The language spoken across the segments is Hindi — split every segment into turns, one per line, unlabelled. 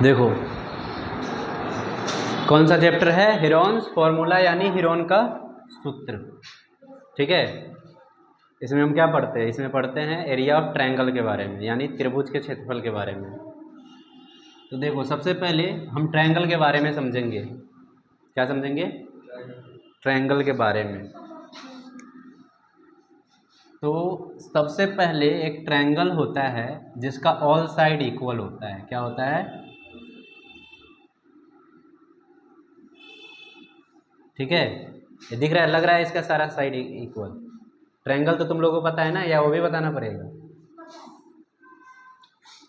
देखो कौन सा चैप्टर है, हेरोन्स फॉर्मूला यानी हेरोन का सूत्र। ठीक है, इसमें हम क्या पढ़ते हैं, इसमें पढ़ते हैं एरिया ऑफ ट्रायंगल के बारे में, यानी त्रिभुज के क्षेत्रफल के बारे में। तो देखो सबसे पहले हम ट्रायंगल के बारे में समझेंगे। क्या समझेंगे? ट्रायंगल के बारे में। तो सबसे पहले एक ट्रायंगल होता है जिसका ऑल साइड इक्वल होता है। क्या होता है? ठीक है, ये दिख रहा है, लग रहा है इसका सारा साइड इक्वल। ट्रायंगल तो तुम लोगों को पता है ना, या वो भी बताना पड़ेगा?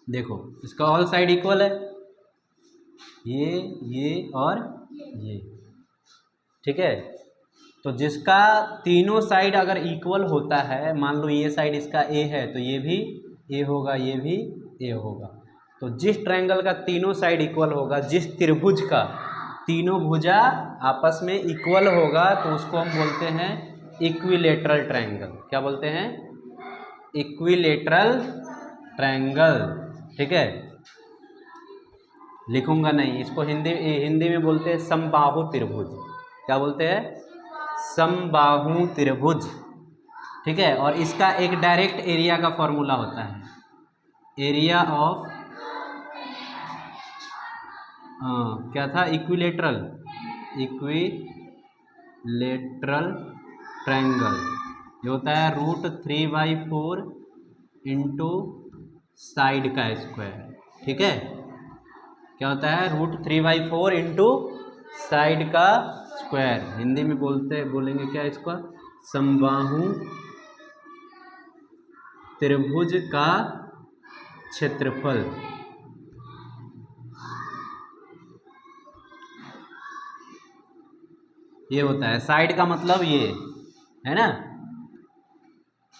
देखो इसका ऑल साइड इक्वल है, ये और ये। ठीक है, तो जिसका तीनों साइड अगर इक्वल होता है, मान लो ये साइड इसका ए है तो ये भी ए होगा, ये भी ए होगा। तो जिस ट्रायंगल का तीनों साइड इक्वल होगा, जिस त्रिभुज का तीनों भुजा आपस में इक्वल होगा, तो उसको हम बोलते हैं इक्विलेटरल ट्रायंगल। क्या बोलते हैं? Equilateral triangle. ठीक है, लिखूंगा नहीं इसको, हिंदी में बोलते हैं समबाहु त्रिभुज। क्या बोलते हैं? समबाहु त्रिभुज। ठीक है, और इसका एक डायरेक्ट एरिया का फॉर्मूला होता है, एरिया ऑफ क्या था, इक्विलेटरल ट्रायंगल। ये होता है √3/4 इंटू साइड का स्क्वायर। ठीक है, क्या होता है? √3/4 इंटू साइड का स्क्वायर। हिंदी में बोलेंगे क्या इसका? समबाहु त्रिभुज का क्षेत्रफल। ये होता है, साइड का मतलब ये है ना।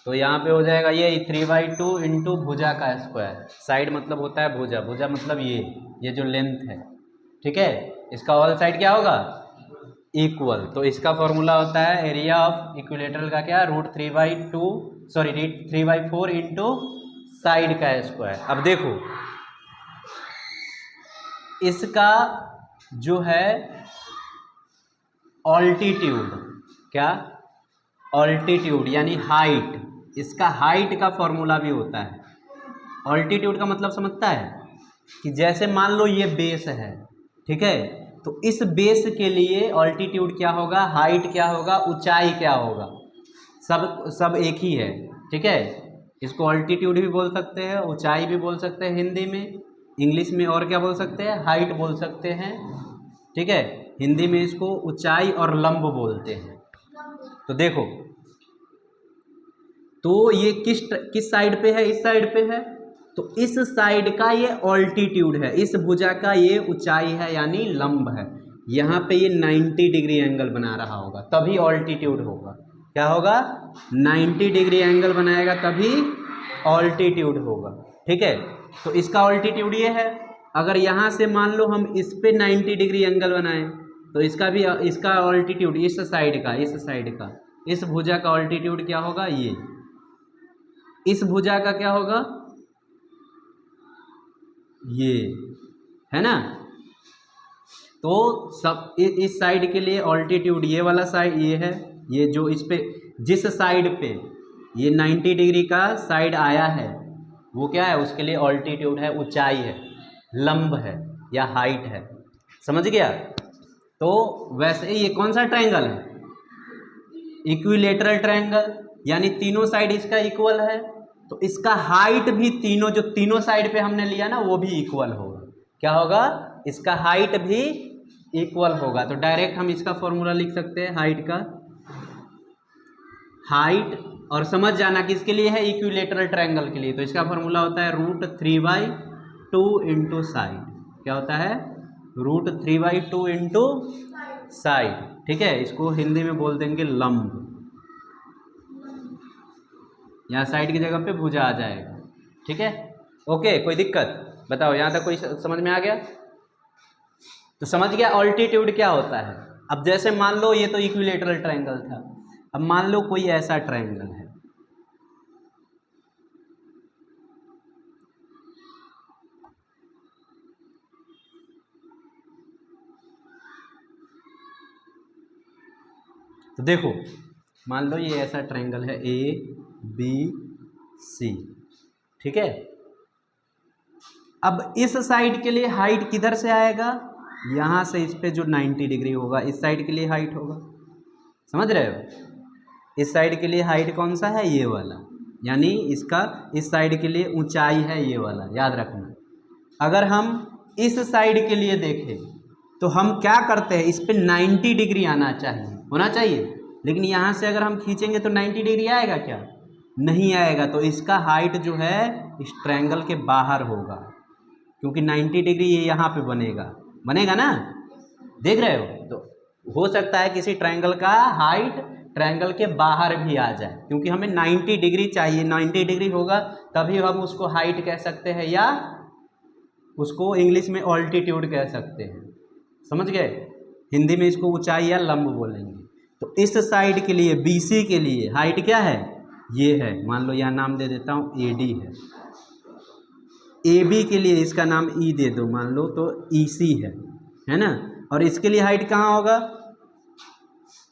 तो यहाँ पे हो जाएगा ये 3/2 इंटू भुजा का स्क्वायर। साइड मतलब होता है भुजा, भुजा मतलब ये जो लेंथ है। ठीक है, इसका ऑल साइड क्या होगा? इक्वल। तो इसका फॉर्मूला होता है एरिया ऑफ इक्विलेटरल का क्या, √3/4 इंटू साइड का स्क्वायर। अब देखो इसका जो है ऑल्टीट्यूड, क्या? ऑल्टीट्यूड यानी हाइट, इसका हाइट का फॉर्मूला भी होता है। ऑल्टीट्यूड का मतलब समझता है कि जैसे मान लो ये बेस है, ठीक है, तो इस बेस के लिए ऑल्टीट्यूड क्या होगा, हाइट क्या होगा, ऊंचाई क्या होगा, सब एक ही है। ठीक है, इसको ऑल्टीट्यूड भी बोल सकते हैं, ऊंचाई भी बोल सकते हैं हिंदी में। इंग्लिश में और क्या बोल सकते हैं? हाइट बोल सकते हैं। ठीक है, हिंदी में इसको ऊंचाई और लंब बोलते हैं। तो देखो, तो ये किस साइड पे है? इस साइड पे है, तो इस साइड का ये ऑल्टीट्यूड है, इस भुजा का ये ऊंचाई है यानी लंब है। यहाँ पे ये 90 डिग्री एंगल बना रहा होगा, तभी ऑल्टीट्यूड होगा। क्या होगा? 90 डिग्री एंगल बनाएगा तभी ऑल्टीट्यूड होगा। ठीक है, तो इसका ऑल्टीट्यूड ये है। अगर यहाँ से मान लो हम इस पे 90 डिग्री एंगल बनाएं, तो इसका ऑल्टीट्यूड इस साइड का इस भुजा का ऑल्टीट्यूड क्या होगा? ये इस भुजा का क्या होगा? ये है ना। तो सब इस साइड के लिए ऑल्टीट्यूड, ये वाला साइड ये है, ये जो इस पे जिस साइड पे ये 90 डिग्री का साइड आया है वो क्या है? उसके लिए ऑल्टीट्यूड है, ऊंचाई है, लंब है या हाइट है। समझ गया? तो वैसे ये कौन सा ट्रायंगल है? इक्विलेटरल ट्रायंगल, यानी तीनों साइड इसका इक्वल है, तो इसका हाइट भी जो तीनों साइड पे हमने लिया ना, वो भी इक्वल होगा। क्या होगा? इसका हाइट भी इक्वल होगा। तो डायरेक्ट हम इसका फॉर्मूला लिख सकते हैं हाइट का। हाइट, और समझ जाना किसके लिए है? इक्विलेटरल ट्रायंगल के लिए। तो इसका फॉर्मूला होता है √3/2 इंटू साइड। क्या होता है? √3/2 इंटू साइड। ठीक है, इसको हिंदी में बोल देंगे लंब, यहाँ साइड की जगह पे भुजा आ जाएगा। ठीक है, ओके, कोई दिक्कत? बताओ, यहाँ तक कोई समझ में आ गया? तो समझ गया ऑल्टीट्यूड क्या होता है। अब जैसे मान लो ये तो इक्विलेटरल ट्रायंगल था, अब मान लो कोई ऐसा ट्रायंगल है, तो देखो मान लो ये ऐसा ट्रायंगल है ABC, ठीक है। अब इस साइड के लिए हाइट किधर से आएगा, यहाँ से इस पे जो 90 डिग्री होगा इस साइड के लिए हाइट होगा, समझ रहे हो। इस साइड के लिए हाइट कौन सा है, ये वाला, यानी इसका इस साइड के लिए ऊंचाई है ये वाला, याद रखना। अगर हम इस साइड के लिए देखें तो हम क्या करते हैं, इस पे 90 डिग्री आना चाहिए, होना चाहिए, लेकिन यहाँ से अगर हम खींचेंगे तो 90 डिग्री आएगा क्या, नहीं आएगा। तो इसका हाइट जो है इस ट्रायंगल के बाहर होगा, क्योंकि 90 डिग्री ये यहाँ पे बनेगा ना, देख रहे हो। तो हो सकता है किसी ट्रायंगल का हाइट ट्रायंगल के बाहर भी आ जाए, क्योंकि हमें 90 डिग्री चाहिए, 90 डिग्री होगा तभी हम उसको हाइट कह सकते हैं, या उसको इंग्लिश में ऑल्टीट्यूड कह सकते हैं, समझ गए। हिंदी में इसको ऊंचाई या लंब बोलेंगे। तो इस साइड के लिए BC के लिए हाइट क्या है, ये है, मान लो यहाँ नाम दे देता हूँ AD है। AB के लिए इसका नाम E दे दो, मान लो तो EC है ना। और इसके लिए हाइट कहाँ होगा,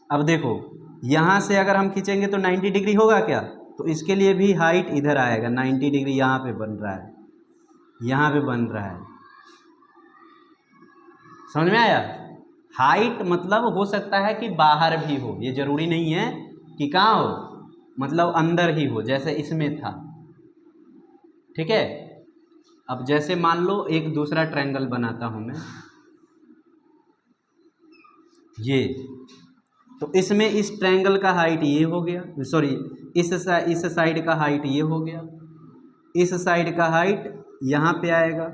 अब देखो यहाँ से अगर हम खींचेंगे तो 90 डिग्री होगा क्या, तो इसके लिए भी हाइट इधर आएगा, 90 डिग्री यहाँ पे बन रहा है, यहाँ पे बन रहा है, समझ में आया। हाइट मतलब हो सकता है कि बाहर भी हो, ये जरूरी नहीं है कि कहाँ हो, मतलब अंदर ही हो, जैसे इसमें था, ठीक है। अब जैसे मान लो एक दूसरा ट्रायंगल बनाता हूँ मैं, ये, तो इसमें इस ट्रायंगल का हाइट ये हो गया, सॉरी इस साइड का हाइट ये हो गया, इस साइड का हाइट यहाँ पे आएगा,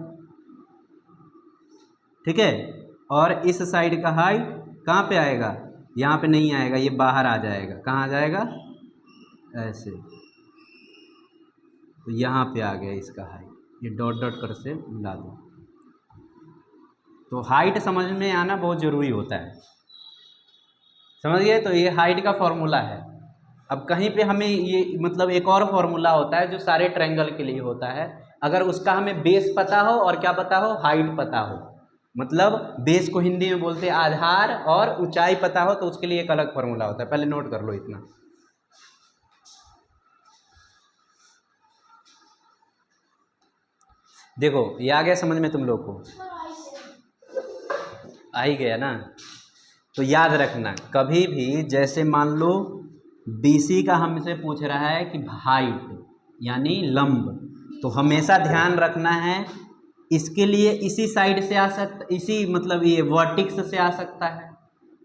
ठीक है। और इस साइड का हाइट कहाँ पे आएगा, यहाँ पे नहीं आएगा, ये बाहर आ जाएगा, कहाँ आ जाएगा, ऐसे, तो यहाँ पे आ गया इसका हाइट, ये डॉट डॉट कर से मिला दो। तो हाइट समझ में आना बहुत ज़रूरी होता है, समझ गए। तो ये हाइट का फॉर्मूला है। अब कहीं पे हमें ये मतलब एक और फॉर्मूला होता है जो सारे ट्रायंगल के लिए होता है, अगर उसका हमें बेस पता हो और क्या पता हो, हाइट पता हो, मतलब बेस को हिंदी में बोलते हैं आधार, और ऊंचाई पता हो, तो उसके लिए एक अलग फॉर्मूला होता है, पहले नोट कर लो इतना। देखो ये आ गया समझ में तुम लोग को, आ ही गया ना। तो याद रखना कभी भी, जैसे मान लो BC का हमसे पूछ रहा है कि हाइट यानी लंब, तो हमेशा ध्यान रखना है इसके लिए इसी साइड से आ सकता, इसी मतलब ये वर्टिक्स से आ सकता है,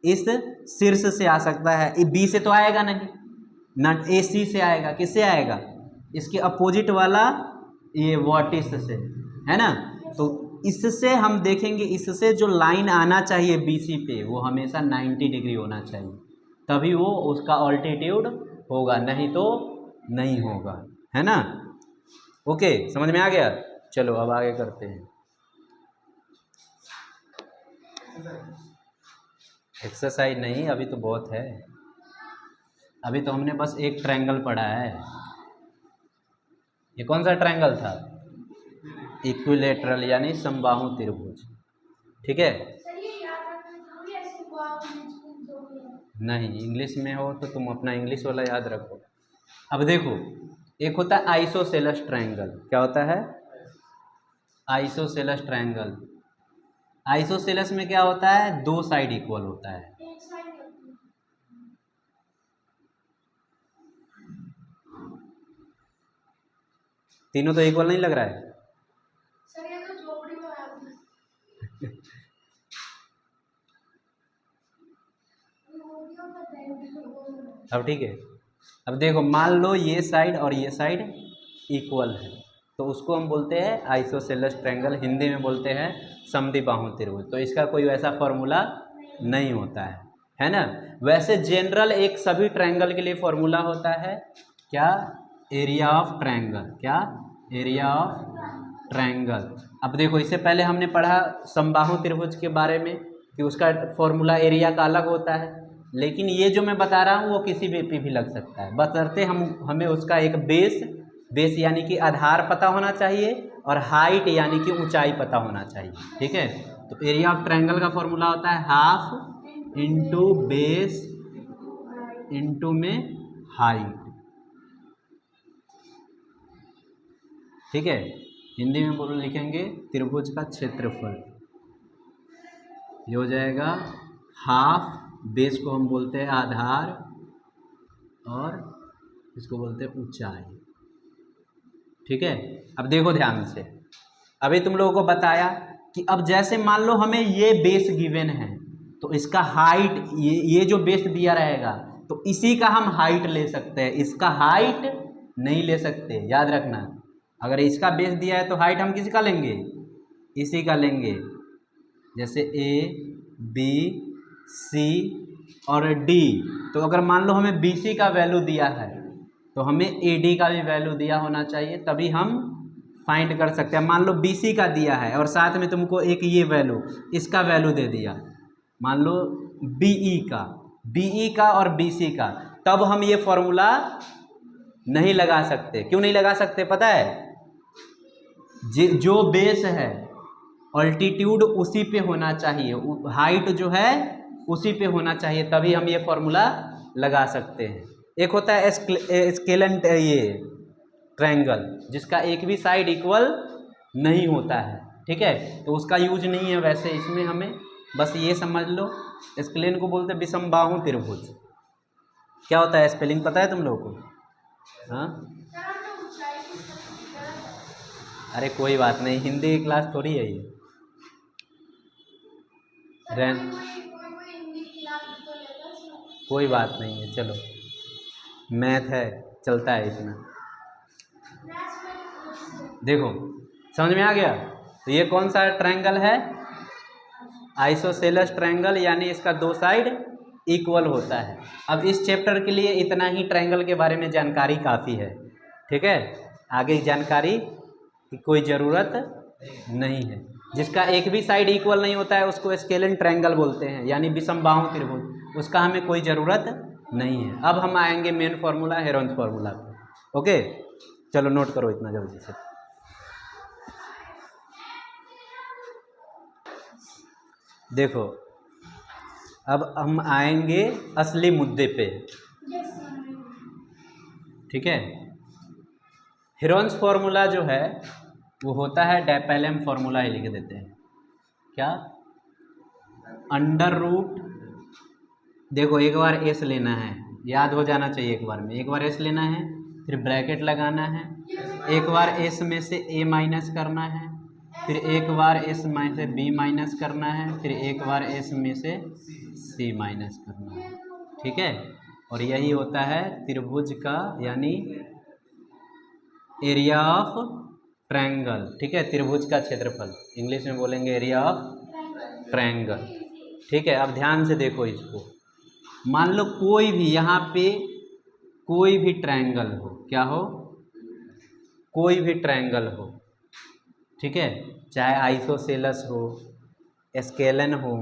इस शीर्ष से आ सकता है, ये B से तो आएगा नहीं ना, AC से आएगा, किससे आएगा, इसके अपोजिट वाला ये वर्टिक्स से, है ना। तो इससे हम देखेंगे, इससे जो लाइन आना चाहिए BC पे वो हमेशा 90 डिग्री होना चाहिए, तभी वो उसका ऑल्टीट्यूड होगा, नहीं तो नहीं होगा, है ना। ओके, समझ में आ गया। चलो अब आगे करते हैं। एक्सरसाइज नहीं, अभी तो बहुत है, अभी तो हमने बस एक ट्रायंगल पढ़ा है। ये कौन सा ट्रायंगल था, इक्विलेटरल यानी समबाहु त्रिभुज, ठीक है। नहीं, इंग्लिश में हो तो तुम अपना इंग्लिश वाला याद रखो। अब देखो एक होता है आइसोसेलेस ट्रायंगल, क्या होता है, आइसोसेलेस ट्रायंगल। आइसोसेलेस में क्या होता है, दो साइड इक्वल होता है, तीनों तो इक्वल नहीं लग रहा है। सर ये तो झोपड़ी में अब ठीक है। अब देखो मान लो ये साइड और ये साइड इक्वल है, तो उसको हम बोलते हैं आइसोसेलेस ट्रायंगल, हिंदी में बोलते हैं समद्विबाहु त्रिभुज। तो इसका कोई वैसा फॉर्मूला नहीं होता है ना। वैसे जनरल एक सभी ट्रायंगल के लिए फॉर्मूला होता है, क्या, एरिया ऑफ ट्रायंगल, क्या, एरिया ऑफ ट्रायंगल। अब देखो इससे पहले हमने पढ़ा समबाहु त्रिभुज के बारे में कि उसका फॉर्मूला एरिया का अलग होता है, लेकिन ये जो मैं बता रहा हूँ वो किसी पे भी लग सकता है, बशर्ते हमें उसका एक बेस यानी कि आधार पता होना चाहिए, और हाइट यानी कि ऊंचाई पता होना चाहिए, ठीक है। तो एरिया ऑफ ट्रायंगल का फॉर्मूला होता है हाफ इंटू बेस इंटू में हाइट, ठीक है। हिंदी में बोल लिखेंगे त्रिभुज का क्षेत्रफल, ये हो जाएगा हाफ, बेस को हम बोलते हैं आधार और इसको बोलते हैं ऊंचाई, ठीक है। अब देखो ध्यान से, अभी तुम लोगों को बताया कि अब जैसे मान लो हमें ये बेस गिवन है तो इसका हाइट, ये जो बेस दिया रहेगा तो इसी का हम हाइट ले सकते हैं, इसका हाइट नहीं ले सकते, याद रखना। अगर इसका बेस दिया है तो हाइट हम किसका लेंगे, इसी का लेंगे। जैसे ए बी सी और डी, तो अगर मान लो हमें बी सी का वैल्यू दिया है तो हमें ए डी का भी वैल्यू दिया होना चाहिए, तभी हम फाइंड कर सकते हैं। मान लो बी सी का दिया है और साथ में तुमको एक ये वैल्यू, इसका वैल्यू दे दिया, मान लो बीई का और बीसी का, तब हम ये फॉर्मूला नहीं लगा सकते। क्यों नहीं लगा सकते पता है? जो बेस है ऑल्टीट्यूड उसी पे होना चाहिए, हाइट जो है उसी पे होना चाहिए, तभी हम ये फॉर्मूला लगा सकते हैं। एक होता है स्केलन ये ट्रायंगल, जिसका एक भी साइड इक्वल नहीं होता है, ठीक है, तो उसका यूज नहीं है वैसे इसमें। हमें बस ये समझ लो, स्केलन को बोलते हैं विषमबाहु त्रिभुज। क्या होता है स्पेलिंग पता है तुम लोगों को? हाँ, अरे कोई बात नहीं, हिंदी की क्लास थोड़ी है ये। कोई बात नहीं है, चलो मैथ है, चलता है इतना। देखो समझ में आ गया? तो ये कौन सा ट्रायंगल है? आइसोसेलेस ट्रायंगल, यानी इसका दो साइड इक्वल होता है। अब इस चैप्टर के लिए इतना ही ट्रायंगल के बारे में जानकारी काफ़ी है, ठीक है। आगे जानकारी की कोई ज़रूरत नहीं है। जिसका एक भी साइड इक्वल नहीं होता है उसको स्केलन ट्रायंगल बोलते हैं, यानी विषमबाहु त्रिभुज, उसका हमें कोई ज़रूरत नहीं है। अब हम आएंगे मेन फार्मूला, हेरोन्स फार्मूला पे। ओके, चलो नोट करो इतना जल्दी से। देखो अब हम आएंगे असली मुद्दे पे, ठीक है। हेरोन्स फार्मूला जो है वो होता है, पहले हम फार्मूला ही लिख देते हैं। क्या? अंडर रूट, देखो एक बार एस लेना है, याद हो जाना चाहिए एक बार में, एक बार एस लेना है, फिर ब्रैकेट लगाना है, एक बार एस में से ए माइनस करना है, फिर एक बार एस में से बी माइनस करना है, फिर एक बार एस में से सी माइनस करना है, ठीक है। और यही होता है त्रिभुज का, यानी एरिया ऑफ ट्रायंगल, ठीक है, त्रिभुज का क्षेत्रफल, इंग्लिश में बोलेंगे एरिया ऑफ ट्रायंगल, ठीक है। अब ध्यान से देखो इसको, मान लो कोई भी यहाँ पे कोई भी ट्रायंगल हो, क्या हो? कोई भी ट्रायंगल हो, ठीक है, चाहे आइसोसेलस हो, स्केलन हो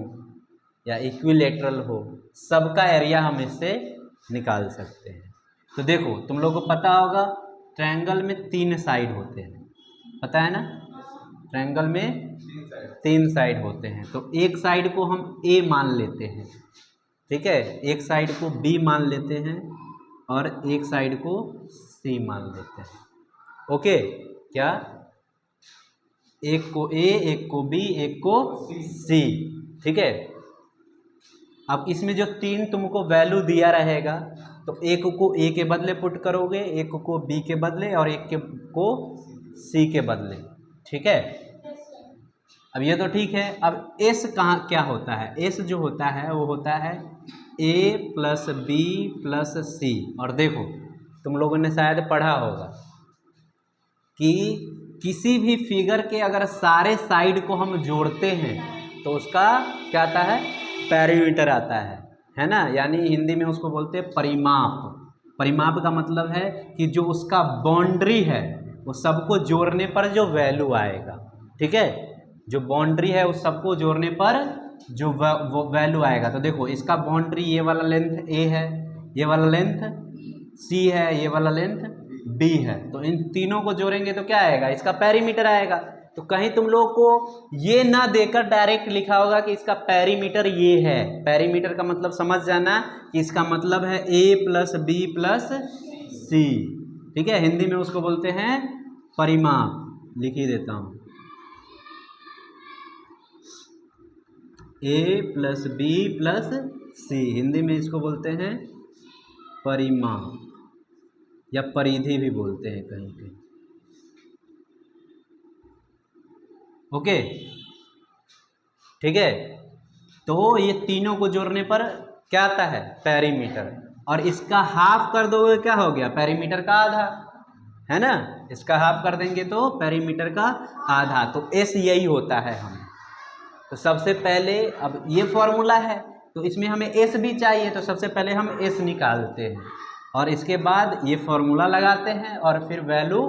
या इक्विलेटरल हो, सबका एरिया हम इससे निकाल सकते हैं। तो देखो तुम लोगों को पता होगा ट्रायंगल में 3 साइड होते हैं, पता है ना? ट्रायंगल में 3 साइड होते हैं, तो एक साइड को हम ए मान लेते हैं, ठीक है, एक साइड को बी मान लेते हैं और एक साइड को सी मान लेते हैं। ओके, क्या? एक को ए, एक को बी, एक को सी, ठीक है। अब इसमें जो 3 तुमको वैल्यू दिया रहेगा, तो एक को ए के बदले पुट करोगे, एक को बी के बदले और एक को सी के बदले, ठीक है। अब ये तो ठीक है। अब एस कहाँ क्या होता है? एस जो होता है वो होता है ए प्लस बी प्लस सी। और देखो तुम लोगों ने शायद पढ़ा होगा कि किसी भी फिगर के अगर सारे साइड को हम जोड़ते हैं तो उसका क्या आता है? पेरीमीटर आता है ना, यानी हिंदी में उसको बोलते हैं परिमाप। परिमाप का मतलब है कि जो उसका बाउंड्री है वो सबको जोड़ने पर जो वैल्यू आएगा, ठीक है, जो बाउंड्री है उस सबको जोड़ने पर जो वैल्यू आएगा। तो देखो इसका बाउंड्री, ये वाला लेंथ ए है, ये वाला लेंथ सी है, ये वाला लेंथ बी है, तो इन तीनों को जोड़ेंगे तो क्या आएगा? इसका पेरीमीटर आएगा। तो कहीं तुम लोग को ये ना देकर डायरेक्ट लिखा होगा कि इसका पेरीमीटर ये है। पेरीमीटर का मतलब समझ जाना कि इसका मतलब है a प्लस बी प्लस सी। ठीक है, हिंदी में उसको बोलते हैं परिमाप। लिख ही देता हूँ, a प्लस बी प्लस सी, हिंदी में इसको बोलते हैं परिमाप या परिधि भी बोलते हैं कहीं कहीं। ओके, ठीक है। तो ये तीनों को जोड़ने पर क्या आता है, पेरीमीटर। और इसका हाफ कर दोगे क्या हो गया, पेरीमीटर का आधा, है ना। इसका हाफ कर देंगे तो पेरीमीटर का आधा, तो एस यही होता है हमें। तो सबसे पहले अब ये फॉर्मूला है तो इसमें हमें एस भी चाहिए, तो सबसे पहले हम एस निकालते हैं और इसके बाद ये फॉर्मूला लगाते हैं और फिर वैल्यू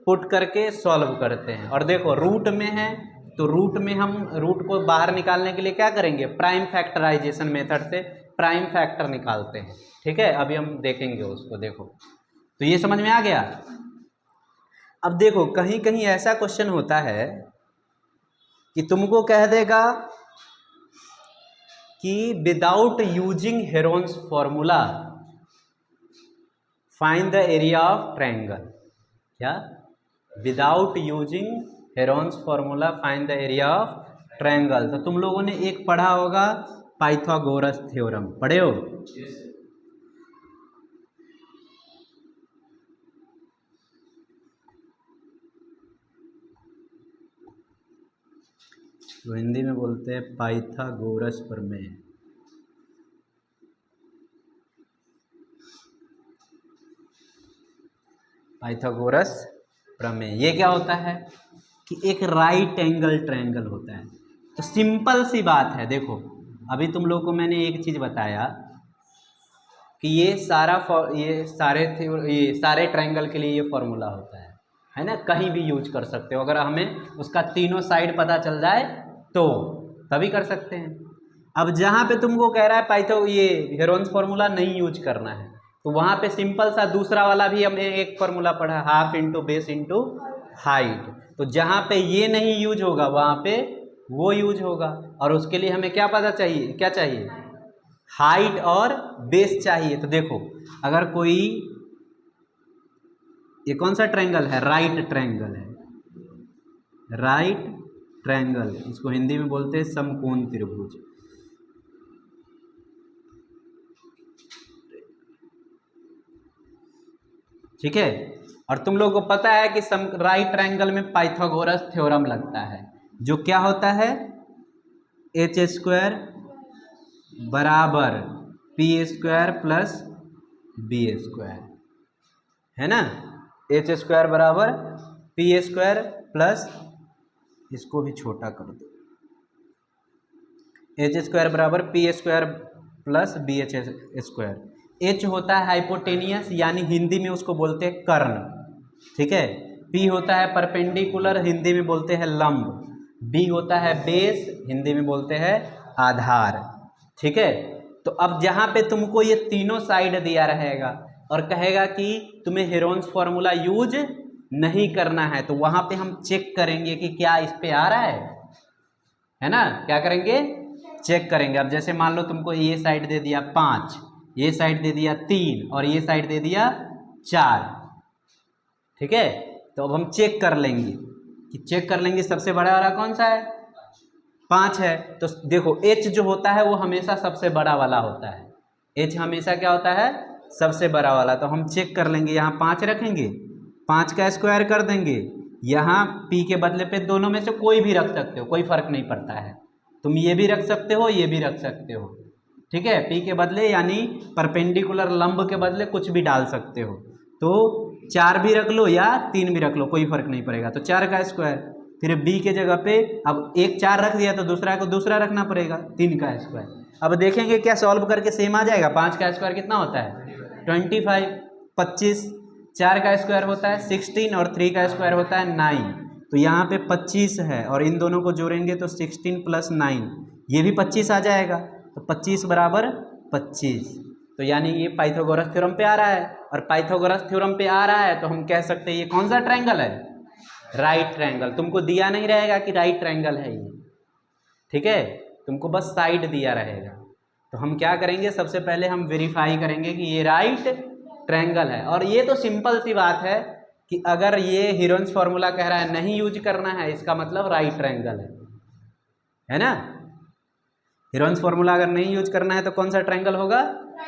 पुट करके सॉल्व करते हैं। और देखो रूट में है तो रूट में हम रूट को बाहर निकालने के लिए क्या करेंगे, प्राइम फैक्टराइजेशन मेथड से प्राइम फैक्टर निकालते हैं। ठीक है, अभी हम देखेंगे उसको। देखो तो ये समझ में आ गया। अब देखो कहीं कहीं ऐसा क्वेश्चन होता है कि तुमको कह देगा कि without using Heron's formula find the area of triangle. क्या, without using Heron's formula find the area of triangle. तो तुम लोगों ने एक पढ़ा होगा पाइथागोरस थ्योरम, पढ़े हो। तो हिंदी में बोलते हैं पाइथागोरस प्रमेय। पाइथागोरस प्रमेय ये क्या होता है कि एक राइट एंगल ट्रायंगल होता है। तो सिंपल सी बात है, देखो अभी तुम लोग को मैंने एक चीज़ बताया कि ये सारे ट्रायंगल के लिए ये फॉर्मूला होता है ना। कहीं भी यूज कर सकते हो, अगर हमें उसका तीनों साइड पता चल जाए तो तभी कर सकते हैं। अब जहाँ पे तुमको कह रहा है ये हेरोन्स फॉर्मूला नहीं यूज करना है, तो वहाँ पे सिंपल सा दूसरा वाला भी हमने एक फॉर्मूला पढ़ा, half into base into height. तो जहाँ पे ये नहीं यूज होगा वहाँ पे वो यूज होगा। और उसके लिए हमें क्या पता चाहिए, क्या चाहिए, हाइट और बेस चाहिए। तो देखो अगर कोई, ये कौन सा ट्रायंगल है, राइट ट्रायंगल है, राइट ट्रायंगल, इसको हिंदी में बोलते हैं समकोण त्रिभुज। ठीक है, और तुम लोगों को पता है कि राइट ट्रायंगल में पाइथागोरस थ्योरम लगता है, जो क्या होता है, एच स्क्वायर बराबर P square plus B square, है ना। एच स्क्वायर बराबर पी स्क्वायर प्लस, इसको भी छोटा कर दो, एच स्क्वायर बराबर P square plus B H square. H होता है हाइपोटेनियस, यानी हिंदी में उसको बोलते हैं कर्ण। ठीक है, पी होता है परपेंडिकुलर, हिंदी में बोलते हैं लंब। बी होता है बेस, हिंदी में बोलते हैं आधार। ठीक है, तो अब जहाँ पे तुमको ये तीनों साइड दिया रहेगा और कहेगा कि तुम्हें हेरोन्स फॉर्मूला यूज नहीं करना है, तो वहाँ पे हम चेक करेंगे कि क्या इस पे आ रहा है ना। क्या करेंगे, चेक करेंगे। अब जैसे मान लो तुमको ये साइड दे दिया 5, ये साइड दे दिया 3 और ये साइड दे दिया 4। ठीक है, तो अब हम चेक कर लेंगे सबसे बड़ा वाला कौन सा है, 5 है। तो देखो h जो होता है वो हमेशा सबसे बड़ा वाला होता है, h हमेशा क्या होता है, सबसे बड़ा वाला। तो हम चेक कर लेंगे, यहाँ 5 रखेंगे, 5 का स्क्वायर कर देंगे, यहाँ p के बदले पे दोनों में से कोई भी रख सकते हो, कोई फर्क नहीं पड़ता है। तुम ये भी रख सकते हो, ये भी रख सकते हो। ठीक है, p के बदले यानी परपेंडिकुलर लंब के बदले कुछ भी डाल सकते हो। तो 4 भी रख लो या 3 भी रख लो, कोई फर्क नहीं पड़ेगा। तो 4 का स्क्वायर, फिर b के जगह पे अब एक 4 रख दिया तो दूसरा को दूसरा रखना पड़ेगा, 3 का स्क्वायर। अब देखेंगे क्या सॉल्व करके सेम आ जाएगा। 5 का स्क्वायर कितना होता है, 25, 25, 4 का स्क्वायर होता है 16 और 3 का स्क्वायर होता है 9। तो यहाँ पे 25 है और इन दोनों को जोड़ेंगे तो 16 + 9, ये भी 25 आ जाएगा। तो 25 बराबर 25, तो यानी ये पाइथागोरस थ्योरम पे आ रहा है। और पाइथागोरस थ्योरम पे आ रहा है तो हम कह सकते हैं ये कौन सा ट्रायंगल है, राइट ट्रायंगल। तुमको दिया नहीं रहेगा कि राइट ट्रायंगल है ये, ठीक है, तुमको बस साइड दिया रहेगा। तो हम क्या करेंगे, सबसे पहले हम वेरीफाई करेंगे कि ये राइट ट्रायंगल है। और ये तो सिंपल सी बात है कि अगर ये हीरोन्स फॉर्मूला कह रहा है नहीं यूज करना है, इसका मतलब राइट ट्रायंगल है ना। हीरोन्स फॉर्मूला अगर नहीं यूज करना है तो कौन सा ट्रायंगल होगा,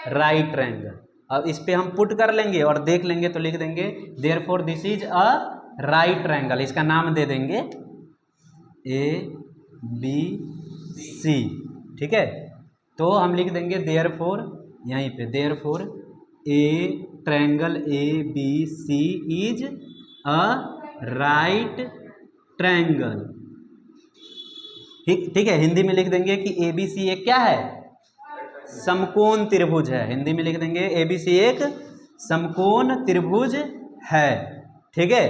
राइट ट्रायंगल। अब इस पे हम पुट कर लेंगे और देख लेंगे, तो लिख देंगे therefore this is a right triangle. इसका नाम दे देंगे ABC, ठीक है। तो हम लिख देंगे देयरफॉर, यहीं पे therefore A triangle ABC is a right triangle, ठीक है। हिंदी में लिख देंगे कि ABC एक क्या है, समकोण त्रिभुज है। हिंदी में लिख देंगे ABC एक समकोण त्रिभुज है, ठीक है।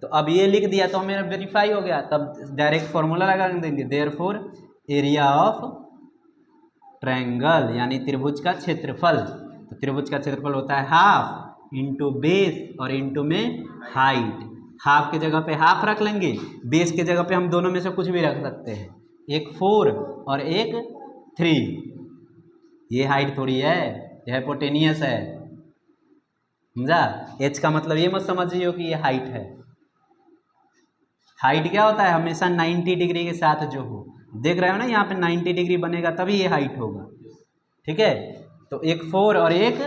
तो अब ये लिख दिया तो हमें वेरीफाई हो गया, तब डायरेक्ट फॉर्मूला लगा देंगे देयरफॉर एरिया ऑफ ट्रायंगल यानी त्रिभुज का क्षेत्रफल। तो त्रिभुज का क्षेत्रफल होता है हाफ इंटू बेस और इंटू में हाइट। हाफ के जगह पे हाफ रख लेंगे, बेस के जगह पे हम दोनों में से कुछ भी रख सकते हैं, एक 4 और एक 3। ये हाइट थोड़ी है, यह हाइपोटेनियस है, समझा। एच का मतलब ये मत समझिए कि ये हाइट है। हाइट क्या होता है, हमेशा 90 डिग्री के साथ जो हो, देख रहे हो ना यहाँ पे 90 डिग्री बनेगा तभी ये हाइट होगा, ठीक है। तो एक 4 और एक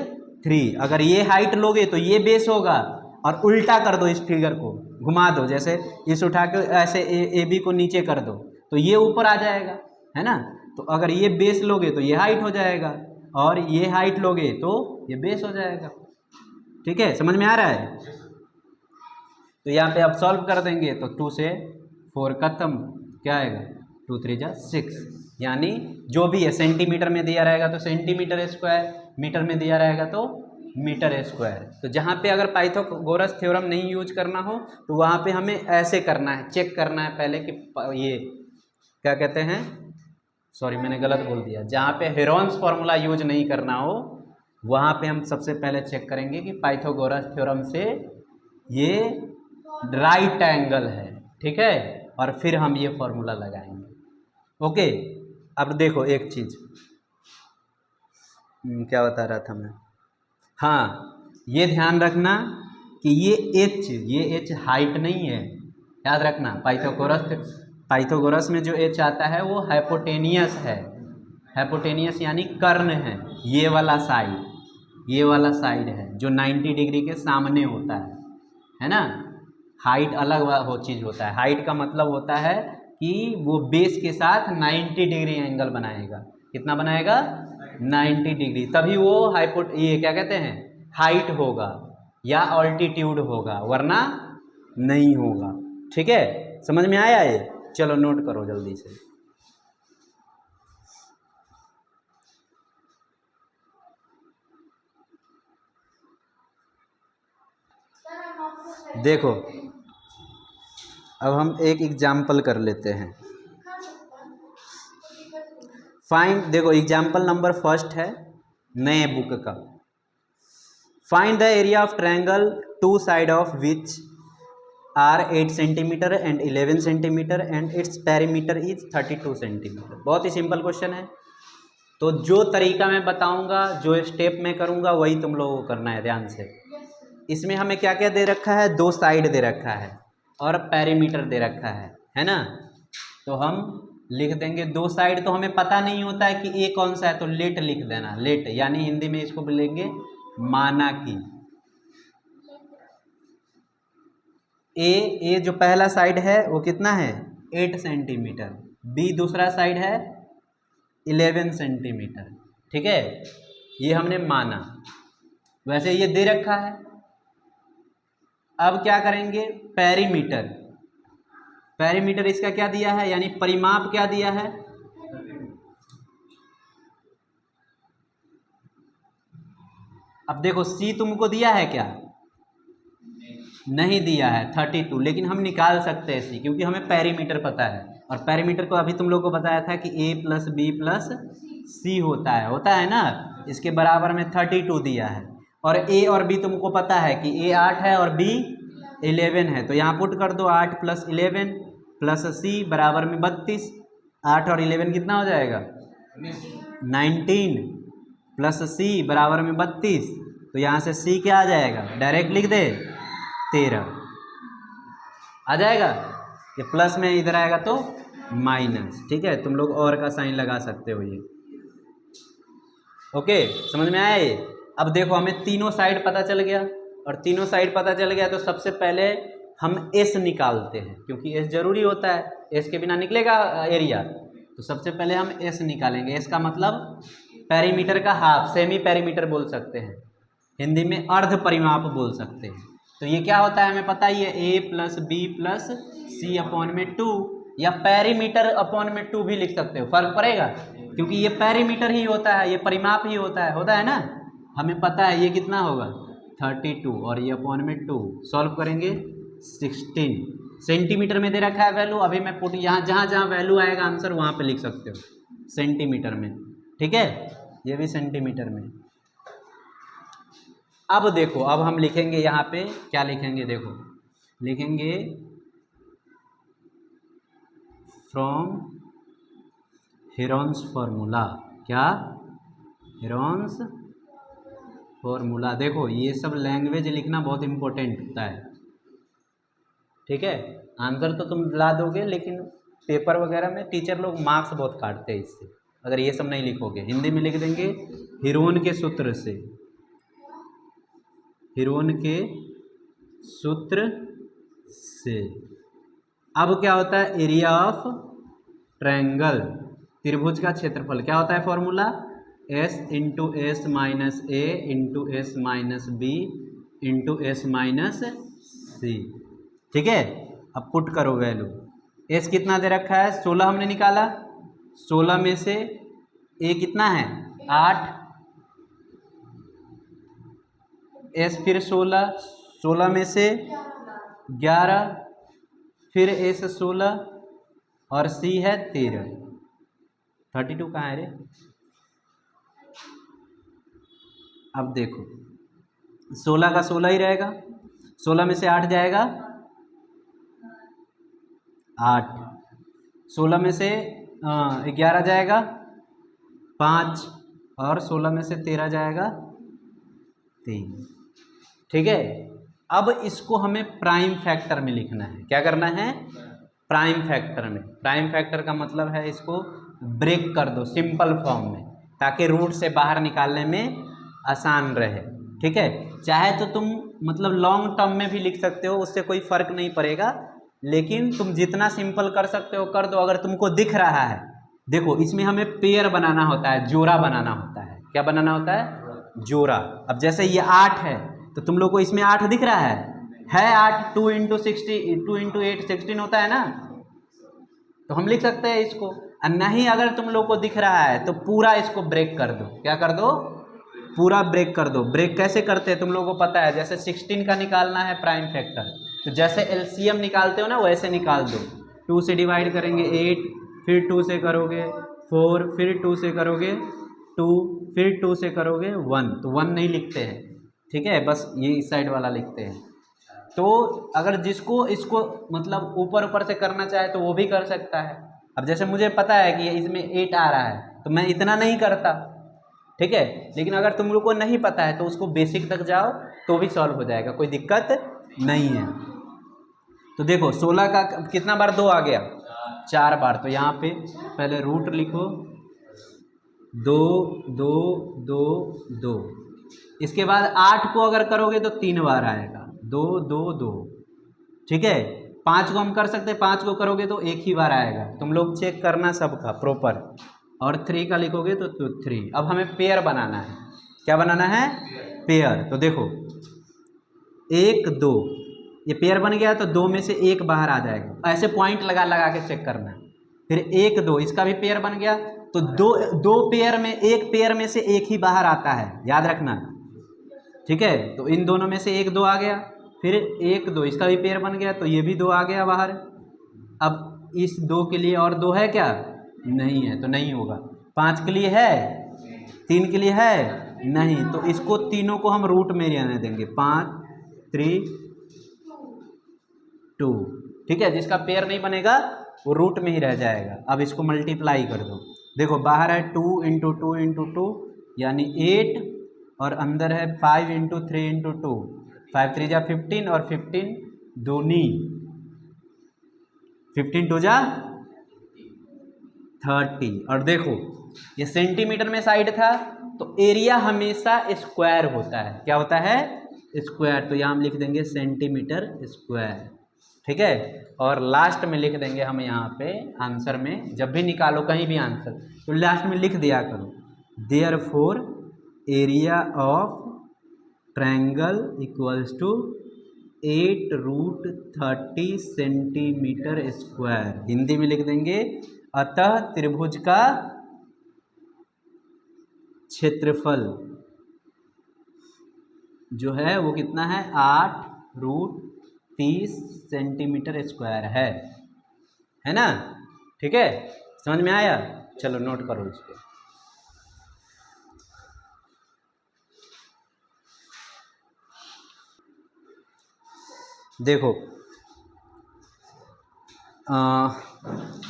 3, अगर ये हाइट लोगे तो ये बेस होगा, और उल्टा कर दो, इस फिगर को घुमा दो, जैसे इस उठा के ऐसे AB को नीचे कर दो तो ये ऊपर आ जाएगा, है ना। तो अगर ये बेस लोगे तो ये हाइट हो जाएगा, और ये हाइट लोगे तो ये बेस हो जाएगा, ठीक है। समझ में आ रहा है। तो यहाँ पे अब सॉल्व कर देंगे तो 2 से 4 खत्म, क्या आएगा 2 3 जा 6, यानी जो भी है सेंटीमीटर में दिया रहेगा तो सेंटीमीटर स्क्वायर, मीटर में दिया रहेगा तो मीटर स्क्वायर। तो जहाँ पे अगर पाइथागोरस थ्योरम नहीं यूज करना हो तो वहाँ पे हमें ऐसे करना है, चेक करना है पहले कि ये क्या कहते हैं, सॉरी मैंने गलत बोल दिया, जहाँ पे हीरोन्स फॉर्मूला यूज नहीं करना हो वहाँ पे हम सबसे पहले चेक करेंगे कि पाइथागोरस थ्योरम से ये राइट एंगल है, ठीक है, और फिर हम ये फॉर्मूला लगाएंगे। ओके, अब देखो एक चीज क्या बता रहा था मैं, हाँ ये ध्यान रखना कि ये एच हाइट नहीं है, याद रखना। पाइथागोरस में जो एच आता है वो हाइपोटेनियस है, हाइपोटेनियस यानी कर्ण है, ये वाला साइड है जो 90 डिग्री के सामने होता है ना। हाइट अलग वो चीज़ होता है, हाइट का मतलब होता है कि वो बेस के साथ 90 डिग्री एंगल बनाएगा। कितना बनाएगा, 90 डिग्री, तभी वो ये क्या कहते हैं, हाइट होगा या ऑल्टीट्यूड होगा, वरना नहीं होगा, ठीक है। समझ में आया ये, चलो नोट करो जल्दी से। देखो अब हम एक एग्जाम्पल कर लेते हैं। फाइंड, देखो एग्जाम्पल नंबर फर्स्ट है नए बुक का। Find the area of triangle two side of which are 8 centimetre and 11 centimetre and its perimeter is 32 centimetre. बहुत ही सिंपल क्वेश्चन है। तो जो तरीका मैं बताऊंगा, जो स्टेप मैं करूंगा, वही तुम लोगों को करना है ध्यान से। इसमें हमें क्या क्या दे रखा है, 2 साइड दे रखा है और पेरीमीटर दे रखा है ना। तो हम लिख देंगे 2 साइड, तो हमें पता नहीं होता है कि ए कौन सा है, तो लेट लिख देना, लेट, यानी हिंदी में इसको बोलेंगे माना कि। ए जो पहला साइड है वो कितना है 8 सेंटीमीटर, बी दूसरा साइड है 11 सेंटीमीटर, ठीक है, ये हमने माना। वैसे ये दे रखा है। अब क्या करेंगे, पेरीमीटर, पेरीमीटर इसका क्या दिया है, यानी परिमाप क्या दिया है, अब देखो सी तुमको दिया है क्या, नहीं दिया है 32, लेकिन हम निकाल सकते हैं सी, क्योंकि हमें पेरीमीटर पता है। और पेरीमीटर को अभी तुम लोग को बताया था कि a प्लस बी प्लस सी होता है ना। इसके बराबर में 32 दिया है, और a और b तुमको पता है कि a 8 है और b 11 है तो यहाँ पुट कर दो 8 + 11 प्लस सी बराबर में 32। 8 और 11 कितना हो जाएगा 19 प्लस सी बराबर में 32। तो यहाँ से सी क्या आ जाएगा, डायरेक्ट लिख दे 13 आ जाएगा। ये प्लस में इधर आएगा तो माइनस। ठीक है, तुम लोग और का साइन लगा सकते हो ये। ओके, समझ में आया ये। अब देखो हमें तीनों साइड पता चल गया, और तीनों साइड पता चल गया तो सबसे पहले हम एस निकालते हैं, क्योंकि एस जरूरी होता है, एस के बिना निकलेगा एरिया। तो सबसे पहले हम एस निकालेंगे। एस का मतलब पेरीमीटर का हाफ, सेमी पेरीमीटर बोल सकते हैं, हिंदी में अर्ध परिमाप बोल सकते हैं। तो ये क्या होता है हमें पता ही है, a + b + c अपॉन में 2, या पेरीमीटर अपॉन में 2 भी लिख सकते हो, फर्क पड़ेगा, क्योंकि ये पेरीमीटर ही होता है, ये परिमाप ही होता है ना। हमें पता है ये कितना होगा 32, और ये अपॉन में 2। सॉल्व करेंगे 16 सेंटीमीटर में दे रखा है वैल्यू। अभी मैं पुट यहाँ जहाँ जहाँ वैल्यू आएगा आंसर वहाँ पे लिख सकते हो सेंटीमीटर में। ठीक है, ये भी सेंटीमीटर में। अब देखो, अब हम लिखेंगे यहाँ पे क्या लिखेंगे, देखो लिखेंगे फ्रॉम हेरोन्स फॉर्मूला। क्या, हेरोन्स फॉर्मूला। देखो ये सब लैंग्वेज लिखना बहुत इंपॉर्टेंट होता है। ठीक है, आंसर तो तुम ला दोगे, लेकिन पेपर वगैरह में टीचर लोग मार्क्स बहुत काटते हैं इससे, अगर ये सब नहीं लिखोगे। हिंदी में लिख देंगे हेरोन के सूत्र से, हेरोन के सूत्र से। अब क्या होता है, एरिया ऑफ ट्रायंगल, त्रिभुज का क्षेत्रफल क्या होता है formula, s × s - a × s - b × s - c। ठीक है, अब पुट करो वैल्यू। s कितना दे रखा है 16 हमने निकाला, 16 में से a कितना है 8, s फिर 16, 16 में से 11, फिर s 16 और c है 13। 32 कहाँ है रे। अब देखो 16 का 16 ही रहेगा, 16 में से 8 जाएगा 8, 16 में से 11 जाएगा 5, और 16 में से 13 जाएगा 3। ठीक है, अब इसको हमें प्राइम फैक्टर में लिखना है। क्या करना है, प्राइम फैक्टर में। प्राइम फैक्टर का मतलब है इसको ब्रेक कर दो सिंपल फॉर्म में, ताकि रूट से बाहर निकालने में आसान रहे। ठीक है, चाहे तो तुम मतलब लॉन्ग टर्म में भी लिख सकते हो, उससे कोई फर्क नहीं पड़ेगा, लेकिन तुम जितना सिंपल कर सकते हो कर दो। अगर तुमको दिख रहा है, देखो इसमें हमें पेयर बनाना होता है, जोड़ा बनाना होता है। क्या बनाना होता है, जोड़ा। अब जैसे ये 8 है तो तुम लोग को इसमें 8 दिख रहा है 8, 2 × 60, 2 × 8 16 होता है ना, तो हम लिख सकते हैं इसको। और नहीं अगर तुम लोग को दिख रहा है तो पूरा इसको ब्रेक कर दो। क्या कर दो, पूरा ब्रेक कर दो। ब्रेक कैसे करते हैं तुम लोगों को पता है, जैसे 16 का निकालना है प्राइम फैक्टर, तो जैसे एलसीएम निकालते हो ना वैसे निकाल दो। 2 से डिवाइड करेंगे 8, फिर 2 से करोगे 4, फिर 2 से करोगे 2, फिर 2 से करोगे 1, तो 1 नहीं लिखते हैं। ठीक है, बस ये इस साइड वाला लिखते हैं। तो अगर जिसको इसको मतलब ऊपर ऊपर से करना चाहे तो वो भी कर सकता है। अब जैसे मुझे पता है कि इसमें 8 आ रहा है तो मैं इतना नहीं करता। ठीक है, लेकिन अगर तुम लोग को नहीं पता है तो उसको बेसिक तक जाओ तो भी सॉल्व हो जाएगा, कोई दिक्कत नहीं है। तो देखो 16 का कितना बार 2 आ गया, 4 बार। तो यहाँ पे पहले रूट लिखो 2 2 2 2। इसके बाद 8 को अगर करोगे तो 3 बार आएगा 2 2 2। ठीक है, 5 को हम कर सकते हैं, 5 को करोगे तो 1 ही बार आएगा। तुम लोग चेक करना सबका प्रॉपर। और 3 का लिखोगे तो 3। अब हमें पेयर बनाना है। क्या बनाना है, पेयर। तो देखो 1 2, ये पेयर बन गया तो 2 में से 1 बाहर आ जाएगा। ऐसे पॉइंट लगा लगा के चेक करना। फिर 1 2, इसका भी पेयर बन गया तो दो पेयर में, एक पेयर में से 1 ही बाहर आता है, याद रखना। ठीक है, तो इन दोनों में से 1 2 आ गया। फिर 1 2, इसका भी पेयर बन गया तो ये भी 2 आ गया बाहर। अब इस 2 के लिए और 2 है क्या, नहीं है, तो नहीं होगा। 5 के लिए है, 3 के लिए है, नहीं, तो इसको तीनों को हम रूट में रहने देंगे। 5 3 2, ठीक है। जिसका पेयर नहीं बनेगा वो रूट में ही रह जाएगा। अब इसको मल्टीप्लाई कर दो, देखो बाहर है 2 इंटू 2 इंटू 2 यानी 8 और अंदर है 5 इंटू 3 इंटू 2, 5 3 जा 15 और 15 दूनी 15 2 जा 30। और देखो ये सेंटीमीटर में साइड था तो एरिया हमेशा स्क्वायर होता है। क्या होता है? स्क्वायर। तो यहाँ हम लिख देंगे सेंटीमीटर स्क्वायर, ठीक है। और लास्ट में लिख देंगे हम यहाँ पे आंसर में, जब भी निकालो कहीं भी आंसर तो लास्ट में लिख दिया करो therefore area of triangle equals to 8√30 centimetre square. Hindi में लिख देंगे अतः त्रिभुज का क्षेत्रफल जो है वो कितना है? 8√30 सेंटीमीटर स्क्वायर है ना? ठीक है, समझ में आया? चलो नोट करो इसको। देखो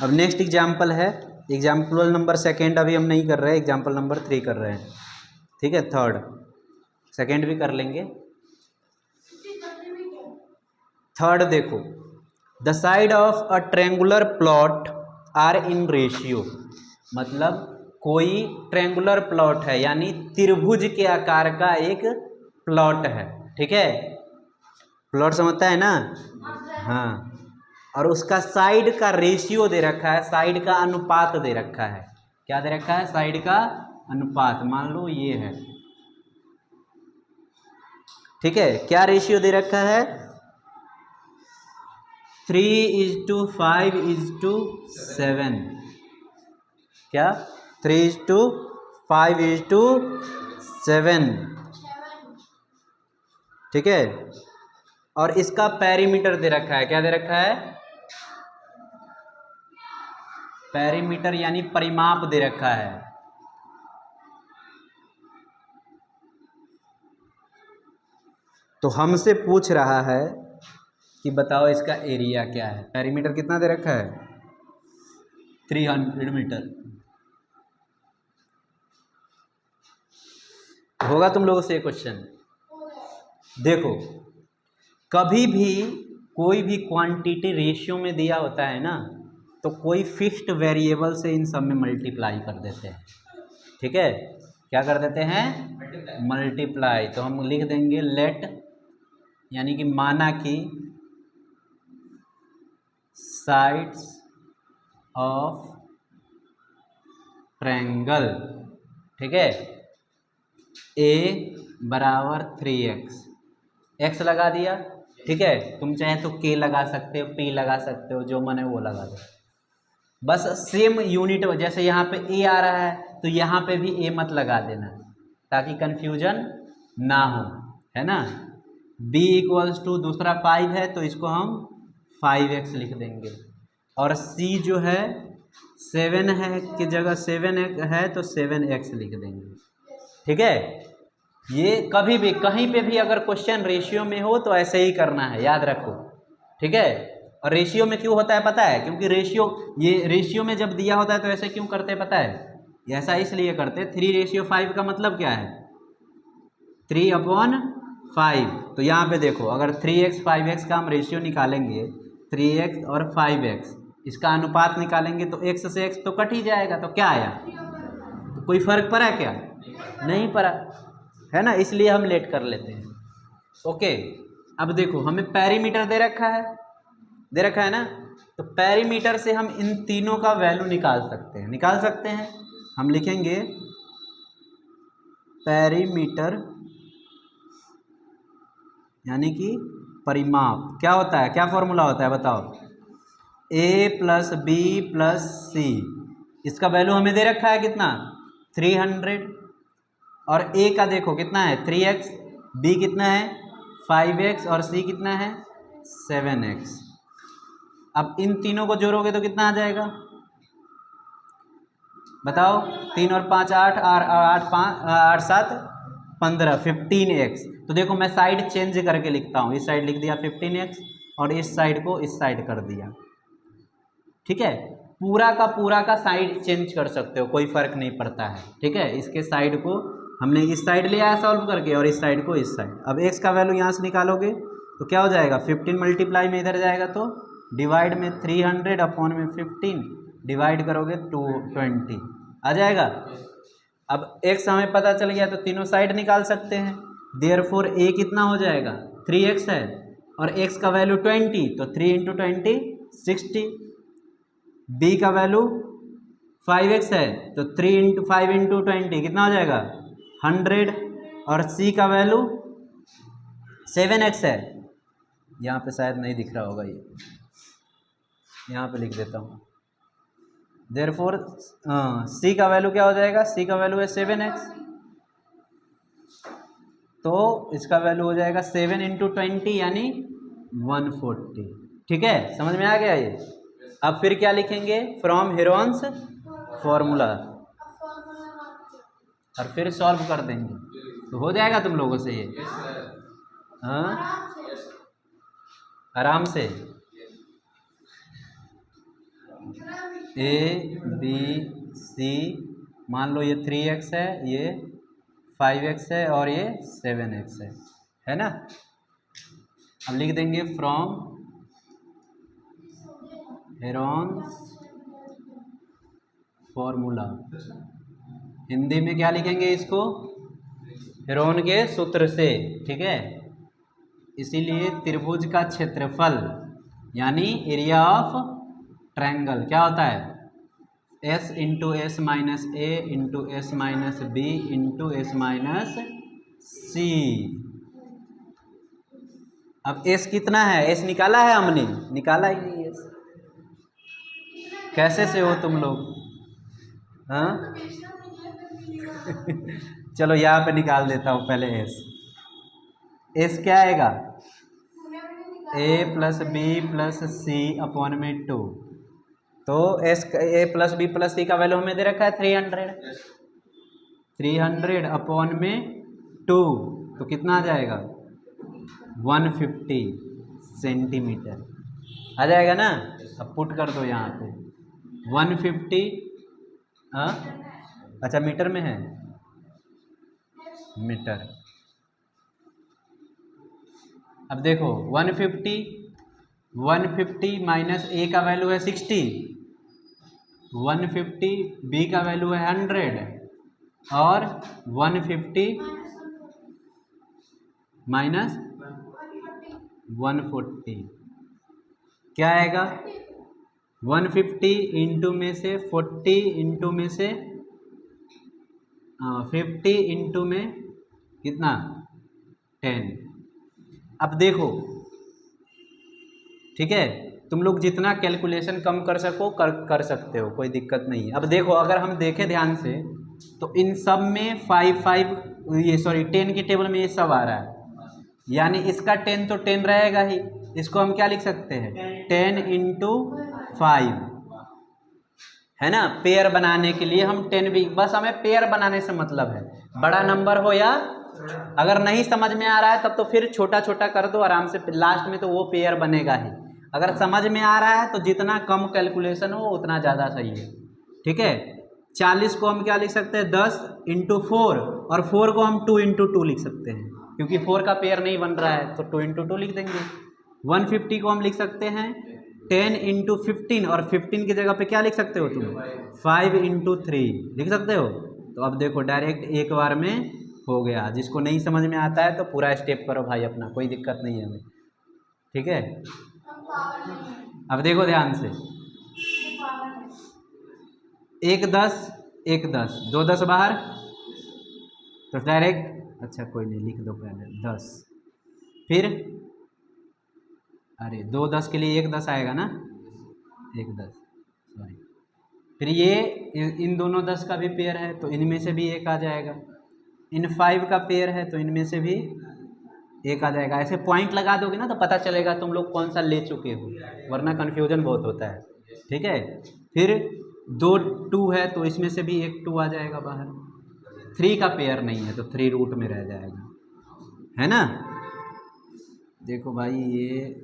अब नेक्स्ट एग्जाम्पल है, एग्जाम्पल नंबर सेकेंड अभी हम नहीं कर रहे हैं, एग्जाम्पल नंबर 3 कर रहे हैं, ठीक है। थर्ड सेकेंड भी कर लेंगे। थर्ड देखो, the side of a triangular plot are in ratio, मतलब कोई ट्रायंगुलर प्लॉट है यानी त्रिभुज के आकार का एक प्लॉट है, ठीक है। प्लॉट समझता है ना? हाँ। और उसका साइड का रेशियो दे रखा है, साइड का अनुपात दे रखा है। क्या दे रखा है? साइड का अनुपात। मान लो ये है, ठीक है। क्या रेशियो दे रखा है? 3:5:7। क्या? 3:5:7, ठीक है। और इसका पेरीमीटर दे रखा है। क्या दे रखा है? पेरीमीटर यानी परिमाप दे रखा है। तो हमसे पूछ रहा है कि बताओ इसका एरिया क्या है। पेरीमीटर कितना दे रखा है? 300 मीटर। होगा तुम लोगों से क्वेश्चन। देखो कभी भी कोई भी क्वांटिटी रेशियो में दिया होता है ना, तो कोई फिक्स्ड वेरिएबल से इन सब में मल्टीप्लाई कर देते हैं, ठीक है। क्या कर देते हैं? मल्टीप्लाई। तो हम लिख देंगे लेट, यानी कि माना कि साइड्स ऑफ ट्रायंगल, ठीक है, ए बराबर 3x, x लगा दिया, ठीक है। तुम चाहे तो k लगा सकते हो, p लगा सकते हो, जो मन है वो लगा दो। बस सेम यूनिट, जैसे यहाँ पे a आ रहा है तो यहाँ पे भी a मत लगा देना ताकि कंफ्यूजन ना हो, है ना। b इक्वल्स टू दूसरा 5 है तो इसको हम 5x लिख देंगे। और c जो है 7 है की जगह 7 है तो 7x लिख देंगे, ठीक है। ये कभी भी कहीं पे भी अगर क्वेश्चन रेशियो में हो तो ऐसे ही करना है, याद रखो, ठीक है। और रेशियो में क्यों होता है पता है? क्योंकि रेशियो में जब दिया होता है तो ऐसे क्यों करते हैं पता है? ऐसा इसलिए करते हैं, 3:5 का मतलब क्या है? 3/5। तो यहाँ पे देखो अगर 3x 5x का हम रेशियो निकालेंगे, 3x और 5x, इसका अनुपात निकालेंगे तो x से x तो कट ही जाएगा। तो क्या आया? तो कोई फर्क पड़ा क्या? नहीं पड़ा, है ना। इसलिए हम लेट कर लेते हैं। ओके, अब देखो हमें पेरीमीटर दे रखा है ना। तो पेरीमीटर से हम इन तीनों का वैल्यू निकाल सकते हैं। हम लिखेंगे पेरीमीटर यानी कि परिमाप। क्या होता है? क्या फॉर्मूला होता है बताओ? a + b + c। इसका वैल्यू हमें दे रखा है कितना? 300। और a का देखो कितना है? 3x, b कितना है? 5x और c कितना है? 7x। अब इन तीनों को जोड़ोगे तो कितना आ जाएगा बताओ? 3 और 5 8, 8 7 15, 15x। तो देखो मैं साइड चेंज करके लिखता हूँ, इस साइड लिख दिया 15x और इस साइड को इस साइड कर दिया। ठीक है, पूरा का साइड चेंज कर सकते हो, कोई फर्क नहीं पड़ता है। ठीक है, इसके साइड को हमने इस साइड ले आया सॉल्व करके और इस साइड को इस साइड। अब x का वैल्यू यहाँ से निकालोगे तो क्या हो जाएगा, 15 मल्टीप्लाई में इधर जाएगा तो डिवाइड में 300 अपॉन में 15 डिवाइड करोगे 220 आ जाएगा। अब x हमें पता चल गया तो तीनों साइड निकाल सकते हैं। देयरफॉर a कितना हो जाएगा, 3x है और x का वैल्यू 20 तो 3 इंटू 20 60। b का वैल्यू 5x है तो 3 इंटू 5 इंटू 20 कितना हो जाएगा 100 और c का वैल्यू 7x है। यहाँ पे शायद नहीं दिख रहा होगा, ये यहाँ पे लिख देता हूँ। देयरफॉर c का वैल्यू क्या हो जाएगा, c का वैल्यू है 7x तो इसका वैल्यू हो जाएगा 7 इंटू 20 यानी 140। ठीक है, समझ में आ गया ये। अब फिर क्या लिखेंगे, फ्रॉम हेरोन्स फॉर्मूला और फिर सॉल्व कर देंगे तो हो जाएगा तुम लोगों से ये। हाँ, आराम से। a b c, मान लो ये 3x है, ये 5x है और ये 7x है ना। अब लिख देंगे फ्रॉम हेरोन्स फॉर्मूला। हिंदी में क्या लिखेंगे इसको, हेरोन के सूत्र से। ठीक है, इसीलिए त्रिभुज का क्षेत्रफल यानी एरिया ऑफ ट्रायंगल क्या होता है, s into s minus a into s minus b into s minus c. अब s कितना है, s निकाला है हमने, निकाला ही नहीं है। कैसे से हो तुम लोग, हाँ चलो यहाँ पे निकाल देता हूँ पहले s क्या आएगा, a plus B plus C upon में 2। तो a plus B plus C का वैल्यू हमें दे रखा है 300 अपॉन में 2 तो कितना आ जाएगा 150 सेंटीमीटर आ जाएगा ना। अब पुट कर दो यहाँ पे 150। हाँ अच्छा, मीटर में है, मीटर। अब देखो 150 माइनस ए का वैल्यू है 60, 150 बी का वैल्यू है 100 और 150 माइनस 140 क्या आएगा, 150 इंटू में से 40 इंटू में से 50 इंटू में कितना 10। अब देखो ठीक है, तुम लोग जितना कैलकुलेशन कम कर सको कर सकते हो, कोई दिक्कत नहीं है। अब देखो अगर हम देखें ध्यान से तो इन सब में 10 की टेबल में ये सब आ रहा है, यानी इसका 10 तो 10 रहेगा ही। इसको हम क्या लिख सकते हैं 10 इंटू 5 है ना। पेयर बनाने के लिए हम 10 भी, बस हमें पेयर बनाने से मतलब है, बड़ा नंबर हो या, अगर नहीं समझ में आ रहा है तब तो फिर छोटा छोटा कर दो आराम से, लास्ट में तो वो पेयर बनेगा ही। अगर समझ में आ रहा है तो जितना कम कैलकुलेशन हो उतना ज़्यादा सही है। ठीक है, 40 को हम क्या लिख सकते हैं 10 इंटू 4 और 4 को हम 2 इंटू 2 लिख सकते हैं क्योंकि 4 का पेयर नहीं बन रहा है तो 2 इंटू 2 लिख देंगे। 150 को हम लिख सकते हैं 10 इंटू 15 और 15 की जगह पे क्या लिख सकते हो तुम 5 इंटू 3 लिख सकते हो। तो अब देखो डायरेक्ट एक बार में हो गया। जिसको नहीं समझ में आता है तो पूरा स्टेप करो भाई अपना, कोई दिक्कत नहीं है हमें। ठीक है, अब देखो ध्यान से 1 10 1 10 2 10 बाहर तो डायरेक्ट, अच्छा कोई नहीं लिख दो पहले 10, फिर अरे 2 10 के लिए 1 10 आएगा ना, 1 10 सॉरी। फिर ये इन दोनों 10 का भी पेयर है तो इनमें से भी एक आ जाएगा, इन 5 का पेयर है तो इनमें से भी एक आ जाएगा। ऐसे पॉइंट लगा दोगे ना तो पता चलेगा तुम लोग कौन सा ले चुके हो, वरना कन्फ्यूजन बहुत होता है। ठीक है, फिर 2 2 है तो इसमें से भी एक 2 आ जाएगा बाहर, 3 का पेयर नहीं है तो 3 रूट में रह जाएगा, है ना। देखो भाई ये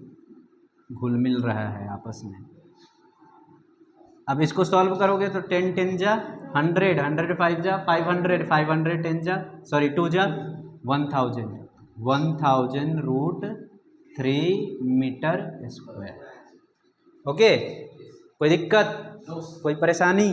घुल मिल रहा है आपस में। अब इसको सॉल्व करोगे तो 10 10 जा 100, 100 5 जा 500, 500 10 जा सॉरी 2 जा 1000, 1000 रूट 3 मीटर स्क्वायर। ओके, कोई दिक्कत, कोई परेशानी?